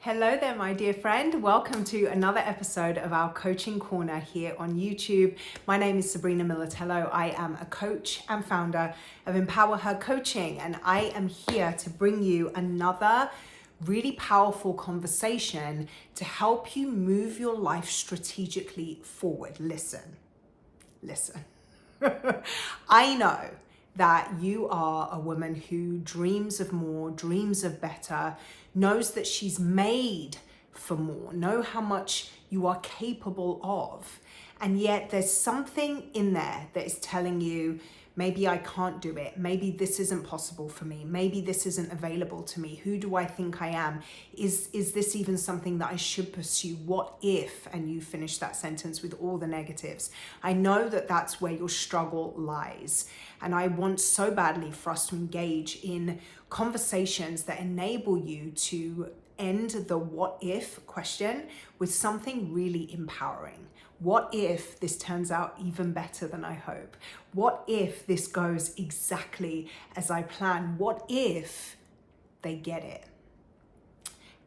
Hello there, my dear friend. Welcome to another episode of our Coaching Corner here on YouTube. My name is Sabrina Militello. I am a coach and founder of Empower Her Coaching, and I am here to bring you another really powerful conversation to help you move your life strategically forward. Listen. I know that you are a woman who dreams of more, dreams of better, knows that she's made for more, know how much you are capable of. And yet there's something in there that is telling you, maybe I can't do it. Maybe this isn't possible for me. Maybe this isn't available to me. Who do I think I am? Is this even something that I should pursue? What if? And you finish that sentence with all the negatives. I know that that's where your struggle lies. And I want so badly for us to engage in conversations that enable you to end the what if question with something really empowering. What if this turns out even better than I hope? What if this goes exactly as I plan? What if they get it?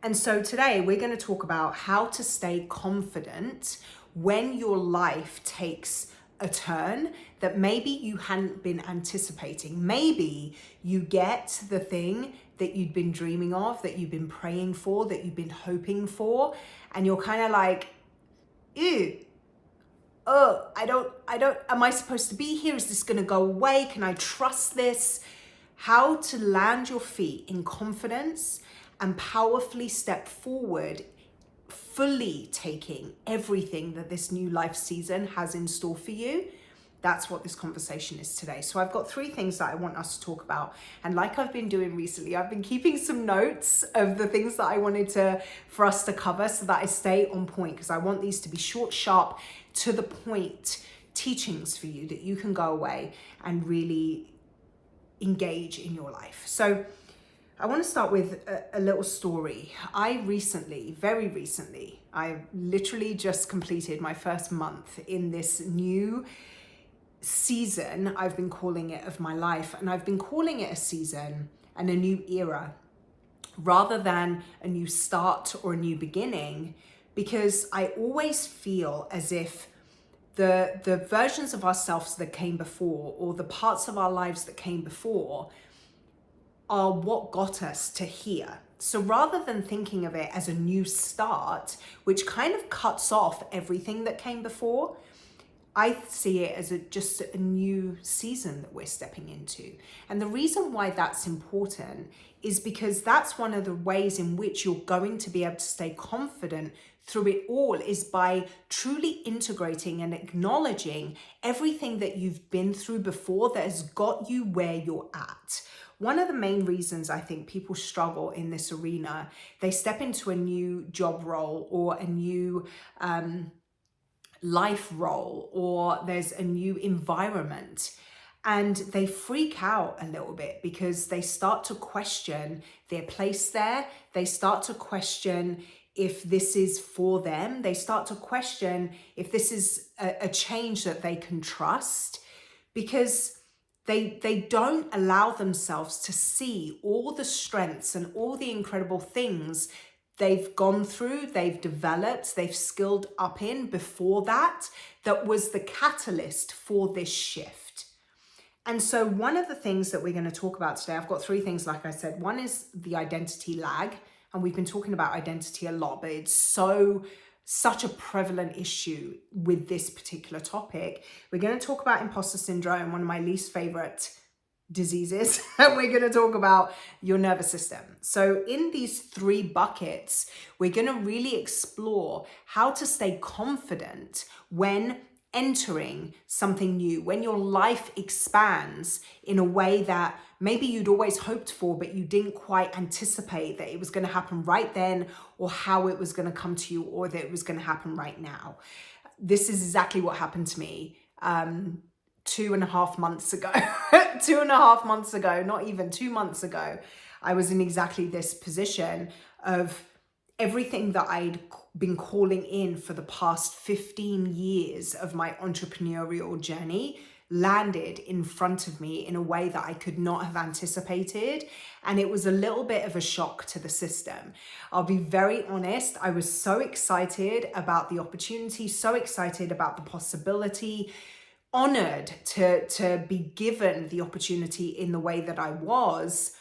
And so today we're going to talk about how to stay confident when your life takes a turn that maybe you hadn't been anticipating. Maybe you get the thing that you'd been dreaming of, that you've been praying for, that you've been hoping for, and you're kind of like, ew. Oh, I don't, am I supposed to be here? Is this going to go away? Can I trust this? How to land your feet in confidence and powerfully step forward, fully taking everything that this new life season has in store for you. That's what this conversation is today. So I've got three things that I want us to talk about. And like I've been doing recently, I've been keeping some notes of the things that I wanted for us to cover so that I stay on point, because I want these to be short, sharp, to the point teachings for you that you can go away and really engage in your life. So I want to start with a little story. Very recently, I literally just completed my first month in this new season, I've been calling it, of my life. And I've been calling it a season and a new era rather than a new start or a new beginning, because I always feel as if the versions of ourselves that came before, or the parts of our lives that came before, are what got us to here. So rather than thinking of it as a new start, which kind of cuts off everything that came before, I see it as just a new season that we're stepping into. And the reason why that's important is because that's one of the ways in which you're going to be able to stay confident through it all, is by truly integrating and acknowledging everything that you've been through before that has got you where you're at. One of the main reasons I think people struggle in this arena, they step into a new job role or a new life role, or there's a new environment, and they freak out a little bit because they start to question their place there. They start to question if this is for them. They start to question if this is a change that they can trust, because they don't allow themselves to see all the strengths and all the incredible things they've gone through, they've developed, they've skilled up in before that was the catalyst for this shift. And so one of the things that we're going to talk about today, I've got three things, like I said. One is the identity lag. And we've been talking about identity a lot, but it's such a prevalent issue with this particular topic. We're going to talk about imposter syndrome, one of my least favorite diseases, and we're going to talk about your nervous system. So in these three buckets, we're going to really explore how to stay confident when entering something new, when your life expands in a way that maybe you'd always hoped for, but you didn't quite anticipate that it was going to happen right then, or how it was going to come to you, or that it was going to happen right now. This is exactly what happened to me 2.5 months ago. 2.5 months ago, not even 2 months ago, I was in exactly this position of everything that I'd been calling in for the past 15 years of my entrepreneurial journey landed in front of me in a way that I could not have anticipated. And it was a little bit of a shock to the system. I'll be very honest, I was so excited about the opportunity, so excited about the possibility, honored to be given the opportunity in the way that I was.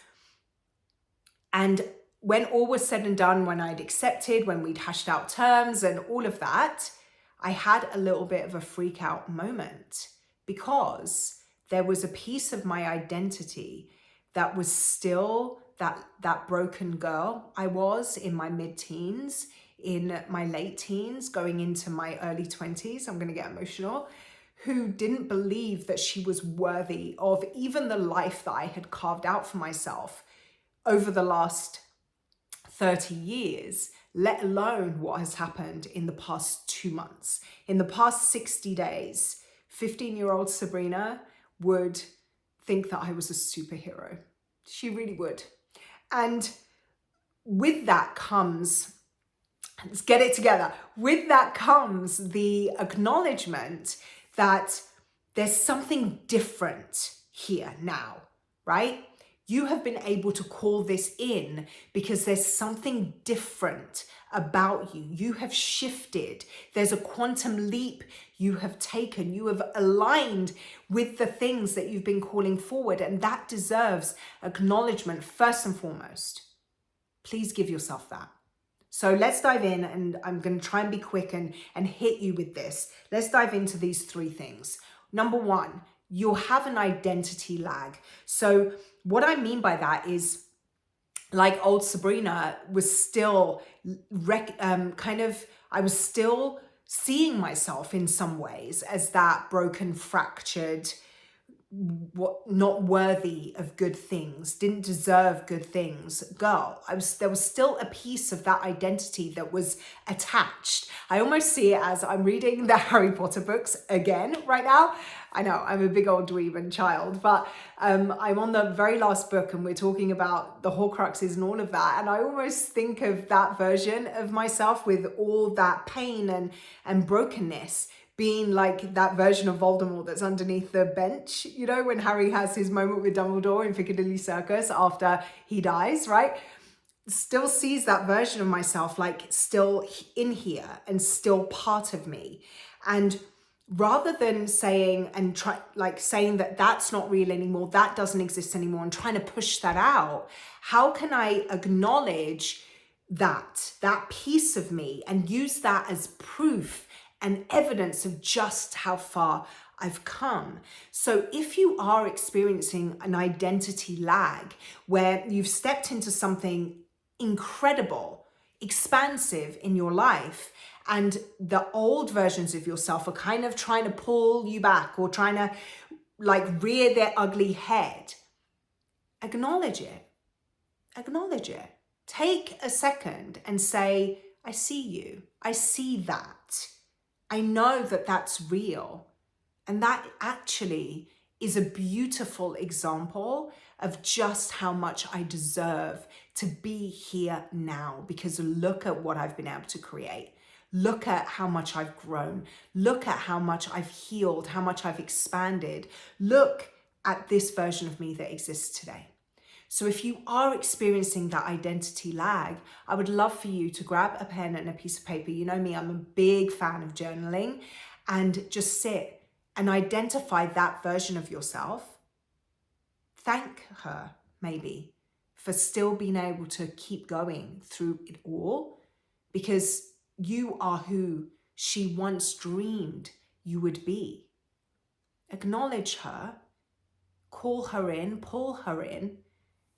And when all was said and done, when I'd accepted, when we'd hashed out terms and all of that, I had a little bit of a freak out moment because there was a piece of my identity that was still that broken girl I was in my mid-teens, in my late teens, going into my early 20s. I'm going to get emotional. Who didn't believe that she was worthy of even the life that I had carved out for myself over the last 30 years, let alone what has happened in the past 2 months. In the past 60 days, 15-year-old Sabrina would think that I was a superhero. She really would. And with that comes, let's get it together. With that comes the acknowledgement that there's something different here now, right? You have been able to call this in because there's something different about you. You have shifted. There's a quantum leap you have taken. You have aligned with the things that you've been calling forward, and that deserves acknowledgement first and foremost. Please give yourself that. So let's dive in, and I'm going to try and be quick and hit you with this. Let's dive into these 3 things. Number 1, you'll have an identity lag. So what I mean by that is, like old Sabrina was still I was still seeing myself in some ways as that broken, fractured, not worthy of good things, didn't deserve good things girl. There was still a piece of that identity that was attached. I almost see it as I'm reading the Harry Potter books again right now. I know I'm a big old dweeb and child, but I'm on the very last book and we're talking about the Horcruxes and all of that. And I almost think of that version of myself with all that pain and brokenness being like that version of Voldemort that's underneath the bench, you know, when Harry has his moment with Dumbledore in Piccadilly Circus after he dies, right? Still sees that version of myself like still in here and still part of me. And rather than saying saying that that's not real anymore, that doesn't exist anymore, and trying to push that out, how can I acknowledge that piece of me and use that as proof and evidence of just how far I've come? So if you are experiencing an identity lag where you've stepped into something incredible, expansive in your life, and the old versions of yourself are kind of trying to pull you back or trying to rear their ugly head, acknowledge it. Acknowledge it. Take a second and say, I see you. I see that. I know that that's real. And that actually is a beautiful example of just how much I deserve to be here now, because look at what I've been able to create. Look at how much I've grown. Look at how much I've healed, how much I've expanded. Look at this version of me that exists today. So if you are experiencing that identity lag, I would love for you to grab a pen and a piece of paper. You know me, I'm a big fan of journaling, and just sit and identify that version of yourself. Thank her, maybe, for still being able to keep going through it all, because you are who she once dreamed you would be. Acknowledge her, call her in, pull her in,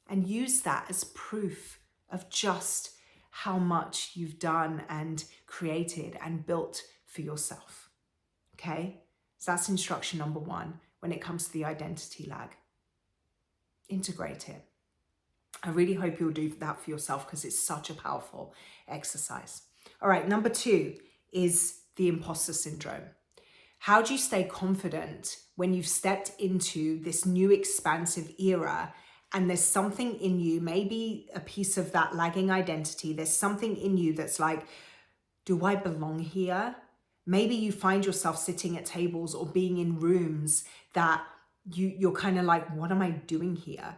and use that as proof of just how much you've done and created and built for yourself. Okay? So that's instruction number 1 when it comes to the identity lag. Integrate it. I really hope you'll do that for yourself, because it's such a powerful exercise. All right, number 2 is the imposter syndrome. How do you stay confident when you've stepped into this new expansive era and there's something in you, maybe a piece of that lagging identity, there's something in you that's like, do I belong here? Maybe you find yourself sitting at tables or being in rooms that you're kind of like, what am I doing here?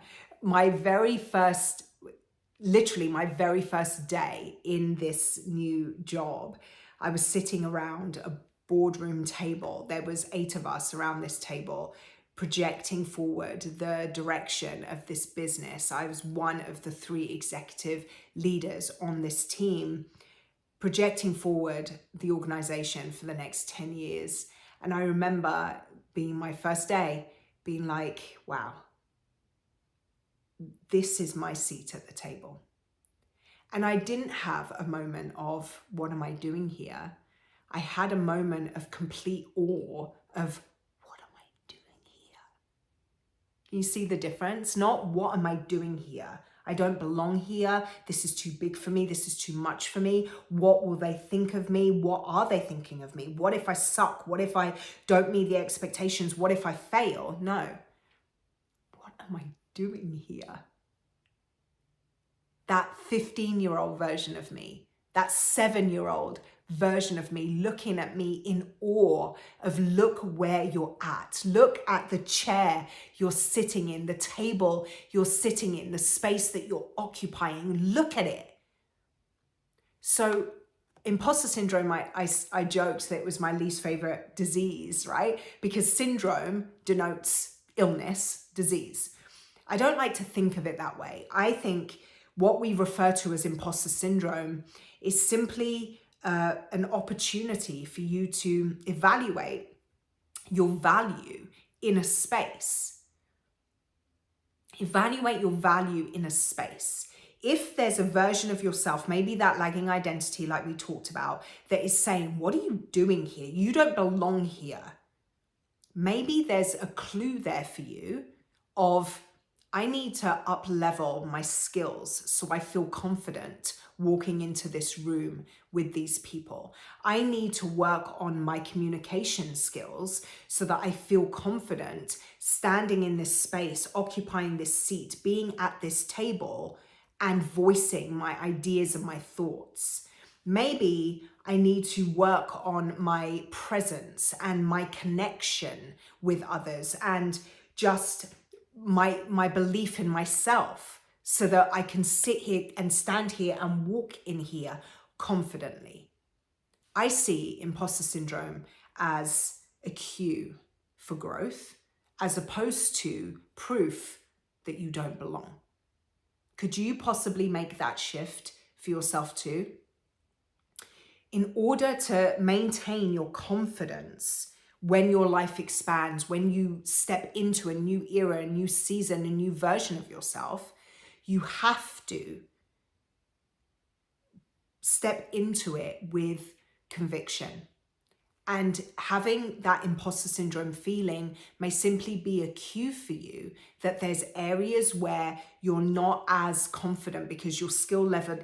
Literally my very first day in this new job, I was sitting around a boardroom table. There was 8 of us around this table, projecting forward the direction of this business. I was one of the 3 executive leaders on this team, projecting forward the organization for the next 10 years. And I remember being my first day, being like, wow, this is my seat at the table. And I didn't have a moment of, what am I doing here? I had a moment of complete awe of, what am I doing here? Can you see the difference? Not, what am I doing here? I don't belong here. This is too big for me. This is too much for me. What will they think of me? What are they thinking of me? What if I suck? What if I don't meet the expectations? What if I fail? No. What am I doing here? That 15-year-old version of me, that 7-year-old version of me looking at me in awe of, look where you're at. Look at the chair you're sitting in, the table you're sitting in, the space that you're occupying. Look at it. So imposter syndrome, I joked that it was my least favorite disease, right? Because syndrome denotes illness, disease. I don't like to think of it that way. I think what we refer to as imposter syndrome is simply an opportunity for you to evaluate your value in a space. Evaluate your value in a space. If there's a version of yourself, maybe that lagging identity like we talked about, that is saying, what are you doing here? You don't belong here. Maybe there's a clue there for you of, I need to up-level my skills so I feel confident walking into this room with these people. I need to work on my communication skills so that I feel confident standing in this space, occupying this seat, being at this table and voicing my ideas and my thoughts. Maybe I need to work on my presence and my connection with others and just my belief in myself so that I can sit here and stand here and walk in here confidently. I see imposter syndrome as a cue for growth as opposed to proof that you don't belong. Could you possibly make that shift for yourself too? In order to maintain your confidence when your life expands, when you step into a new era, a new season, a new version of yourself, you have to step into it with conviction. And having that imposter syndrome feeling may simply be a cue for you that there's areas where you're not as confident because your skill level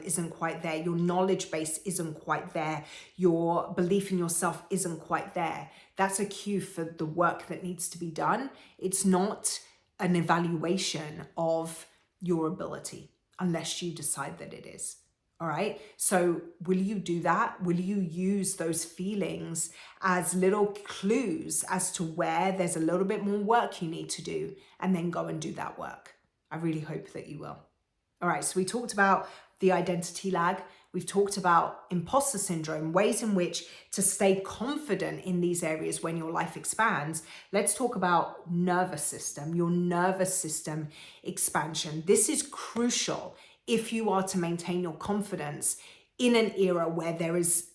isn't quite there, your knowledge base isn't quite there, your belief in yourself isn't quite there. That's a cue for the work that needs to be done. It's not an evaluation of your ability unless you decide that it is. All right. So will you do that? Will you use those feelings as little clues as to where there's a little bit more work you need to do and then go and do that work? I really hope that you will. All right. So we talked about the identity lag. We've talked about imposter syndrome, ways in which to stay confident in these areas when your life expands. Let's talk about nervous system, your nervous system expansion. This is crucial if you are to maintain your confidence in an era where there is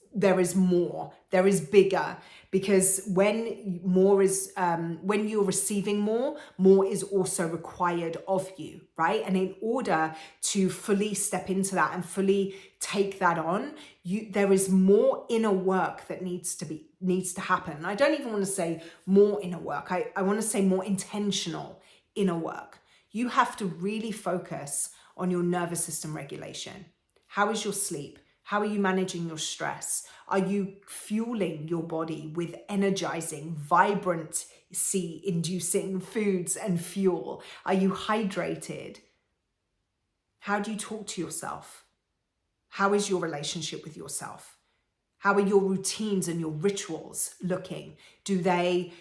more, there is bigger, because when you're receiving more is also required of you, right? And in order to fully step into that and fully take that on, there is more inner work that needs to happen. And I don't even want to say more inner work. I want to say more intentional inner work. You have to really focus on your nervous system regulation. How is your sleep? How are you managing your stress? Are you fueling your body with energizing, vibrancy-inducing foods and fuel? Are you hydrated? How do you talk to yourself? How is your relationship with yourself? How are your routines and your rituals looking? Do they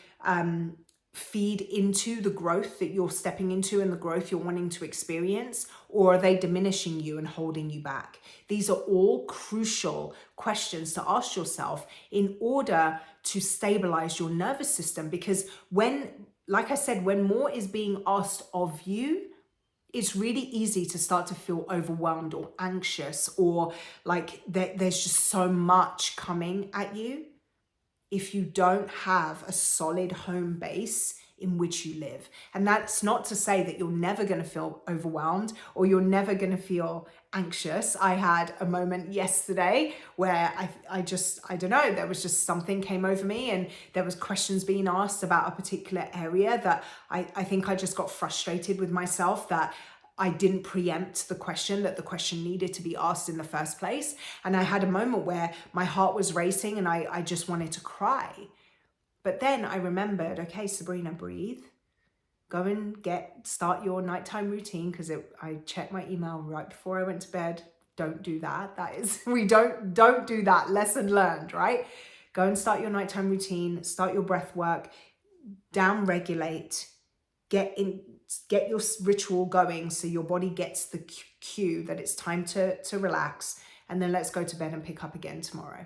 feed into the growth that you're stepping into and the growth you're wanting to experience? Or are they diminishing you and holding you back? These are all crucial questions to ask yourself in order to stabilize your nervous system. Because when, like I said, when more is being asked of you, it's really easy to start to feel overwhelmed or anxious, or like there's just so much coming at you if you don't have a solid home base in which you live. And that's not to say that you're never going to feel overwhelmed or you're never going to feel anxious. I had a moment yesterday where I don't know, there was just something came over me, and there was questions being asked about a particular area that I think I just got frustrated with myself that I didn't preempt the question, that the question needed to be asked in the first place. And I had a moment where my heart was racing and I just wanted to cry. But then I remembered, okay, Sabrina, breathe. Go and start your nighttime routine, because I checked my email right before I went to bed. Don't do that. Don't do that. Lesson learned, right? Go and start your nighttime routine, start your breath work, down regulate, get your ritual going so your body gets the cue that it's time to relax, and then let's go to bed and pick up again tomorrow.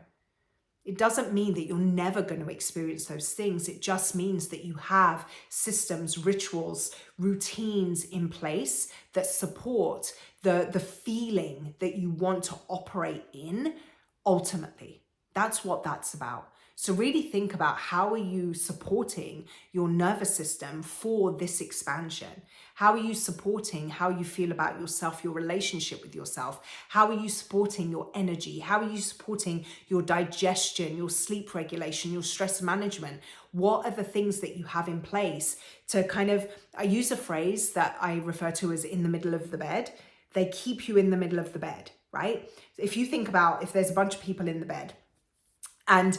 It doesn't mean that you're never going to experience those things. It just means that you have systems, rituals, routines in place that support the feeling that you want to operate in ultimately. That's what that's about. So really think about, how are you supporting your nervous system for this expansion? How are you supporting how you feel about yourself, your relationship with yourself? How are you supporting your energy? How are you supporting your digestion, your sleep regulation, your stress management? What are the things that you have in place to I use a phrase that I refer to as in the middle of the bed. They keep you in the middle of the bed, right? If you think about, if there's a bunch of people in the bed, and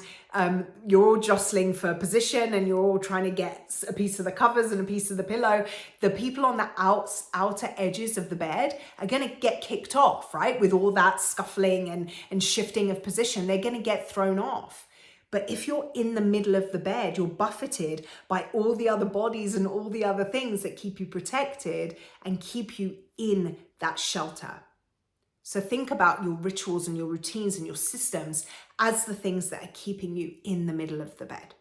you're all jostling for position and you're all trying to get a piece of the covers and a piece of the pillow, the people on the outer edges of the bed are going to get kicked off, right? With all that scuffling and shifting of position, they're going to get thrown off. But if you're in the middle of the bed, you're buffeted by all the other bodies and all the other things that keep you protected and keep you in that shelter. So think about your rituals and your routines and your systems as the things that are keeping you in the middle of the bed.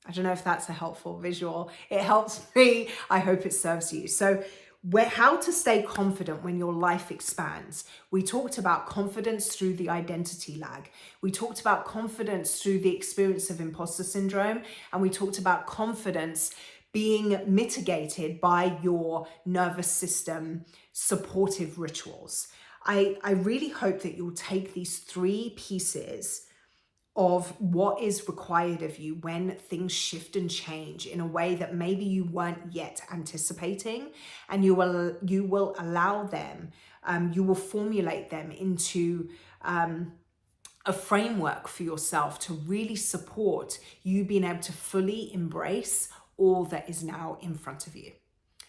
I don't know if that's a helpful visual. It helps me. I hope it serves you. So how to stay confident when your life expands. We talked about confidence through the identity lag. We talked about confidence through the experience of imposter syndrome. And we talked about confidence being mitigated by your nervous system supportive rituals. I really hope that you'll take these three pieces of what is required of you when things shift and change in a way that maybe you weren't yet anticipating, and you will allow them, you will formulate them into a framework for yourself to really support you being able to fully embrace all that is now in front of you.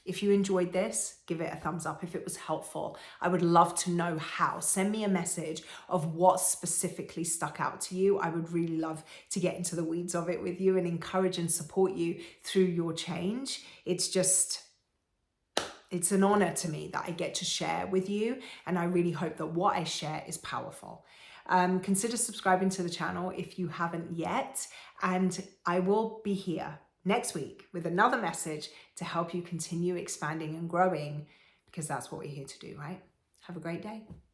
If you enjoyed this, give it a thumbs up. If it was helpful, I would love to know how. Send me a message of what specifically stuck out to you. I would really love to get into the weeds of it with you and encourage and support you through your change. It's an honor to me that I get to share with you, and I really hope that what I share is powerful. Consider subscribing to the channel if you haven't yet, and I will be here next week with another message to help you continue expanding and growing, because that's what we're here to do, right? Have a great day.